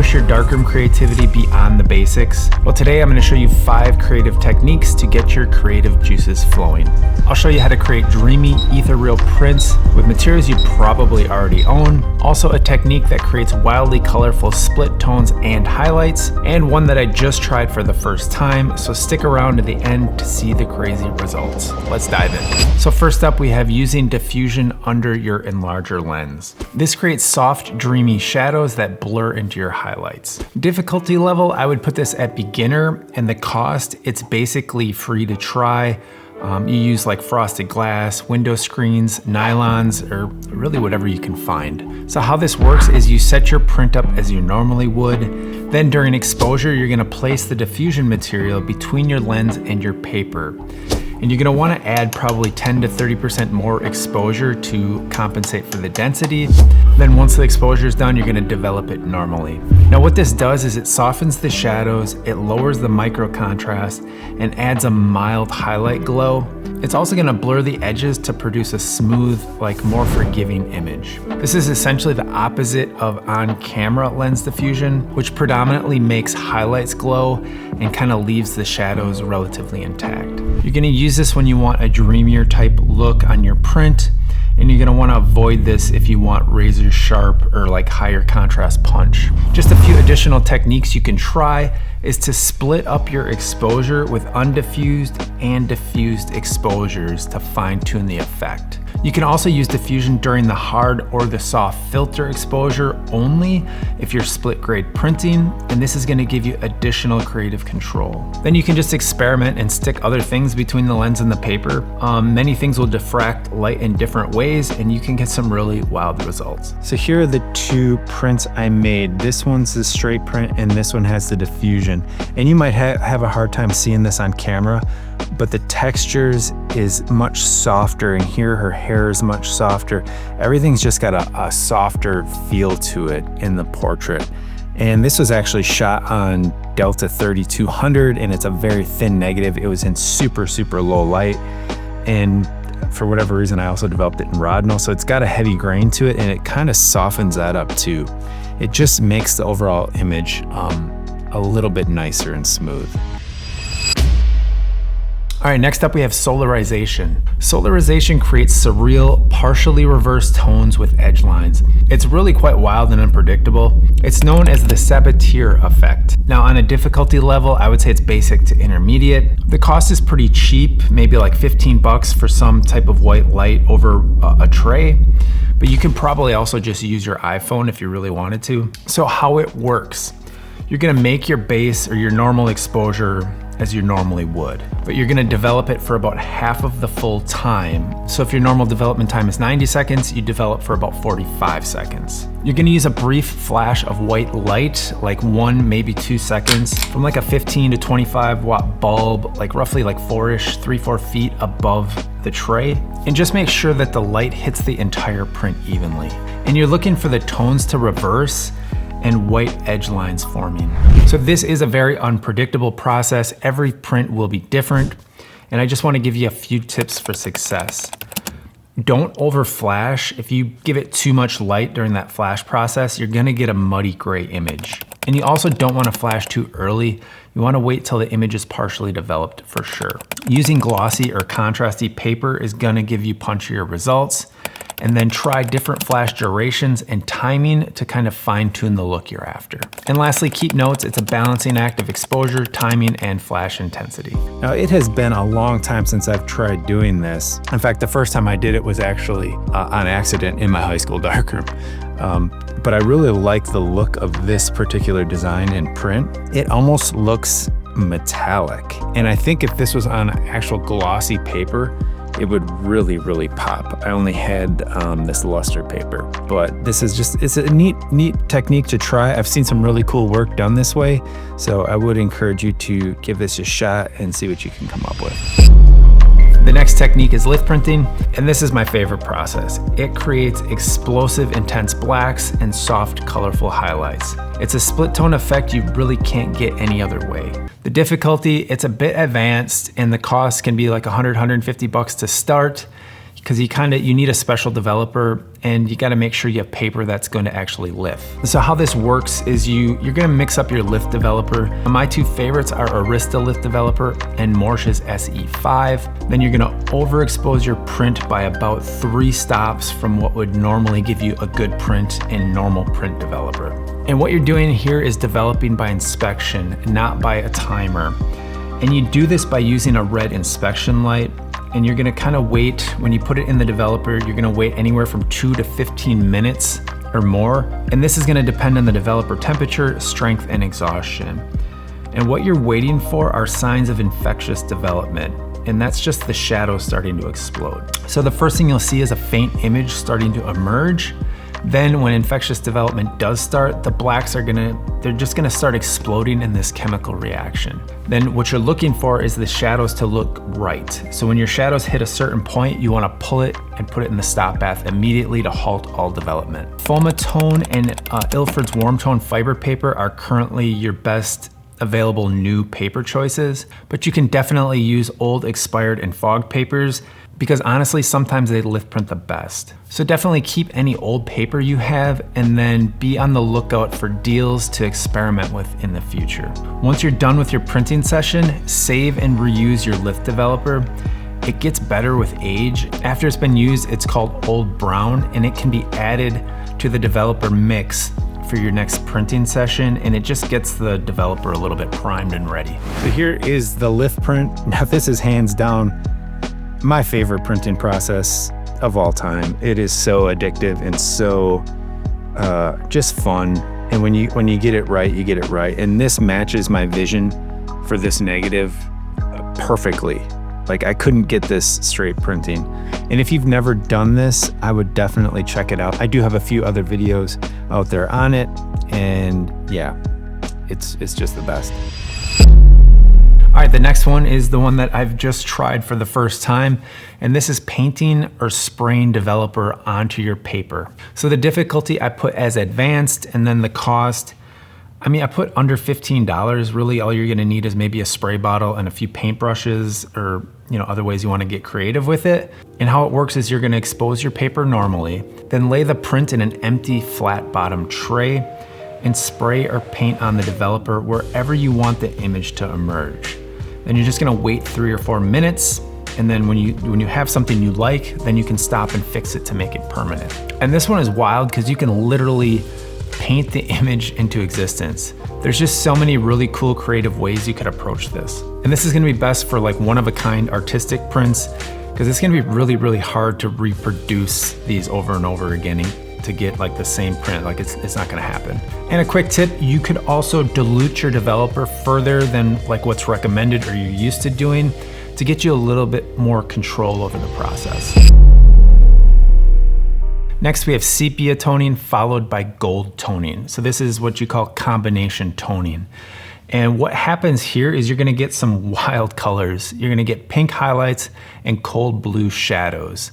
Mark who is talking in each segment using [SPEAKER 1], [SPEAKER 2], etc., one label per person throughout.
[SPEAKER 1] push your darkroom creativity beyond the basics? Well, today I'm going to show you 5 creative techniques to get your creative juices flowing. I'll show you how to create dreamy, ethereal prints with materials you probably already own. Also a technique that creates wildly colorful split tones and highlights, and one that I just tried for the first time, so stick around to the end to see the crazy results. Let's dive in. So first up, we have using diffusion under your enlarger lens. This creates soft, dreamy shadows that blur into your highlights. Difficulty level, I would put this at beginner, and the cost, it's basically free to try. You use like frosted glass, window screens, nylons, or really whatever you can find. So how this works is you set your print up as you normally would. Then during exposure, you're gonna place the diffusion material between your lens and your paper. And you're gonna wanna add probably 10 to 30% more exposure to compensate for the density. Then once the exposure is done, you're gonna develop it normally. Now what this does is it softens the shadows, it lowers the micro contrast, and adds a mild highlight glow. It's also gonna blur the edges to produce a smooth, like more forgiving image. This is essentially the opposite of on-camera lens diffusion, which predominantly makes highlights glow and kind of leaves the shadows relatively intact. You're gonna use this when you want a dreamier type look on your print, and you're gonna wanna avoid this if you want razor sharp or like higher contrast punch. Just a few additional techniques you can try is to split up your exposure with undiffused and diffused exposures to fine tune the effect. You can also use diffusion during the hard or the soft filter exposure only if you're split grade printing, and this is gonna give you additional creative control. Then you can just experiment and stick other things between the lens and the paper. Many things will diffract light in different ways, and you can get some really wild results.
[SPEAKER 2] So here are the 2 prints I made. This one's the straight print and this one has the diffusion. And you might have a hard time seeing this on camera, but the textures is much softer, and here her hair is much softer. Everything's just got a softer feel to it in the portrait. And this was actually shot on Delta 3200, and it's a very thin negative. It was in super, super low light. And for whatever reason, I also developed it in Rodinal, so it's got a heavy grain to it, and it kind of softens that up too. It just makes the overall image a little bit nicer and smooth.
[SPEAKER 1] All right, next up we have solarization. Solarization creates surreal, partially reversed tones with edge lines. It's really quite wild and unpredictable. It's known as the Sabatier effect. Now on a difficulty level, I would say it's basic to intermediate. The cost is pretty cheap, maybe like 15 bucks for some type of white light over a tray. But you can probably also just use your iPhone if you really wanted to. So how it works, you're gonna make your base or your normal exposure as you normally would, but you're gonna develop it for about half of the full time. So if your normal development time is 90 seconds, you develop for about 45 seconds. You're gonna use a brief flash of white light, like 1, maybe 2 seconds, from like a 15 to 25 watt bulb, like roughly like 3-4 feet above the tray. And just make sure that the light hits the entire print evenly. And you're looking for the tones to reverse and white edge lines forming. So this is a very unpredictable process. Every print will be different, and I just want to give you a few tips for success. Don't over flash. If you give it too much light during that flash process, you're gonna get a muddy gray image. And you also don't want to flash too early. You want to wait till the image is partially developed for sure. Using glossy or contrasty paper is gonna give you punchier results. And then try different flash durations and timing to kind of fine tune the look you're after. And lastly, keep notes. It's a balancing act of exposure, timing, and flash intensity.
[SPEAKER 2] Now it has been a long time since I've tried doing this. In fact, the first time I did it was actually on accident in my high school darkroom. But I really like the look of this particular design in print. It almost looks metallic. And I think if this was on actual glossy paper, it would really, really pop. I only had this luster paper, but this is just, it's a neat technique to try. I've seen some really cool work done this way, so I would encourage you to give this a shot and see what you can come up with.
[SPEAKER 1] The next technique is lift printing, and this is my favorite process. It creates explosive, intense blacks and soft, colorful highlights. It's a split tone effect you really can't get any other way. The difficulty, it's a bit advanced, and the cost can be like 100, 150 bucks to start. because you need a special developer, and you got to make sure you have paper that's going to actually lift. So how this works is you're going to mix up your lift developer. My two favorites are Arista lift developer and Morse's SE5. Then you're going to overexpose your print by about 3 stops from what would normally give you a good print in normal print developer. And what you're doing here is developing by inspection, not by a timer. And you do this by using a red inspection light. And you're gonna kind of wait, when you put it in the developer, you're gonna wait anywhere from 2 to 15 minutes or more. And this is gonna depend on the developer temperature, strength, and exhaustion. And what you're waiting for are signs of infectious development. And that's just the shadows starting to explode. So the first thing you'll see is a faint image starting to emerge. Then when infectious development does start, the blacks they're just gonna start exploding in this chemical reaction. Then what you're looking for is the shadows to look right. So when your shadows hit a certain point, you wanna pull it and put it in the stop bath immediately to halt all development. Foamatone and Ilford's Warm Tone fiber paper are currently your best available new paper choices, but you can definitely use old, expired, and fogged papers, because honestly, sometimes they lift print the best. So definitely keep any old paper you have, and then be on the lookout for deals to experiment with in the future. Once you're done with your printing session, save and reuse your lift developer. It gets better with age. After it's been used, it's called Old Brown, and it can be added to the developer mix for your next printing session, and it just gets the developer a little bit primed and ready.
[SPEAKER 2] So here is the lift print. Now this is hands down my favorite printing process of all time. It is so addictive and so just fun. And when you get it right, you get it right. And this matches my vision for this negative perfectly. Like, I couldn't get this straight printing. And if you've never done this, I would definitely check it out. I do have a few other videos out there on it, and yeah, it's just the best.
[SPEAKER 1] All right, the next one is the one that I've just tried for the first time, and this is painting or spraying developer onto your paper. So the difficulty I put as advanced, and then the cost, I put under $15. Really, all you're gonna need is maybe a spray bottle and a few paintbrushes, or other ways you wanna get creative with it. And how it works is you're gonna expose your paper normally, then lay the print in an empty flat bottom tray, and spray or paint on the developer wherever you want the image to emerge. Then you're just gonna wait 3 or 4 minutes, and then when you have something you like, then you can stop and fix it to make it permanent. And this one is wild because you can literally paint the image into existence. There's just so many really cool creative ways you could approach this. And this is gonna be best for like one-of-a-kind artistic prints, because it's gonna be really, really hard to reproduce these over and over again to get like the same print. Like it's not gonna happen. And a quick tip, you could also dilute your developer further than like what's recommended or you're used to doing, to get you a little bit more control over the process. Next, we have sepia toning followed by gold toning. So this is what you call combination toning. And what happens here is you're gonna get some wild colors. You're gonna get pink highlights and cold blue shadows,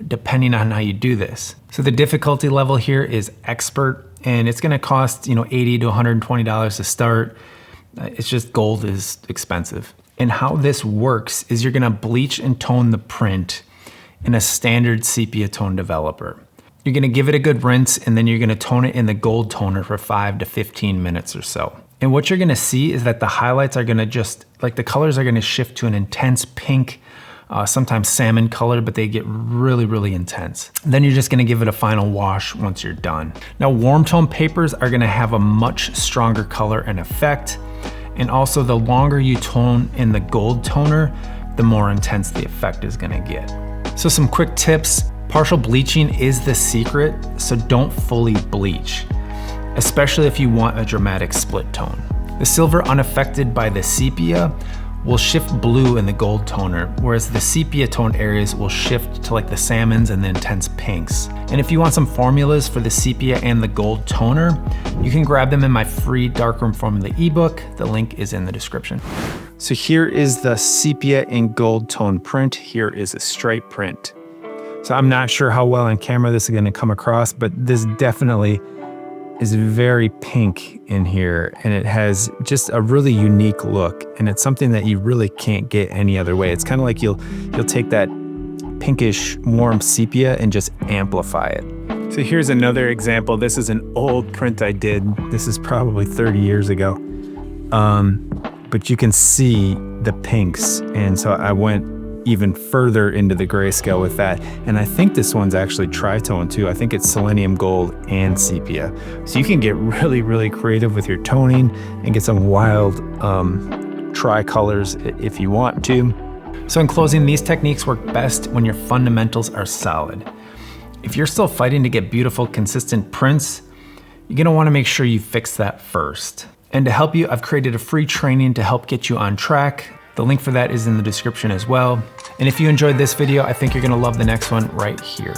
[SPEAKER 1] depending on how you do this. So the difficulty level here is expert, and it's gonna cost $80 to $120 to start. It's just, gold is expensive. And how this works is you're gonna bleach and tone the print in a standard sepia tone developer. You're gonna give it a good rinse, and then you're gonna tone it in the gold toner for 5 to 15 minutes or so. And what you're gonna see is that the highlights are gonna the colors are gonna shift to an intense pink, sometimes salmon color, but they get really, really intense. Then you're just gonna give it a final wash once you're done. Now, warm tone papers are gonna have a much stronger color and effect. And also, the longer you tone in the gold toner, the more intense the effect is gonna get. So some quick tips. Partial bleaching is the secret, so don't fully bleach, especially if you want a dramatic split tone. The silver unaffected by the sepia will shift blue in the gold toner, whereas the sepia toned areas will shift to like the salmons and the intense pinks. And if you want some formulas for the sepia and the gold toner, you can grab them in my free Darkroom formula ebook. The link is in the description.
[SPEAKER 2] So here is the sepia and gold tone print. Here is a straight print. So I'm not sure how well on camera this is gonna come across, but this definitely is very pink in here, and it has just a really unique look, and it's something that you really can't get any other way. It's kind of like you'll take that pinkish warm sepia and just amplify it. So here's another example. This is an old print I did. This is probably 30 years ago. But you can see the pinks. And so I went even further into the grayscale with that. And I think this one's actually tritone too. I think it's selenium gold and sepia. So you can get really, really creative with your toning and get some wild tri-colors if you want to.
[SPEAKER 1] So in closing, these techniques work best when your fundamentals are solid. If you're still fighting to get beautiful, consistent prints, you're gonna wanna make sure you fix that first. And to help you, I've created a free training to help get you on track. The link for that is in the description as well. And if you enjoyed this video, I think you're gonna love the next one right here.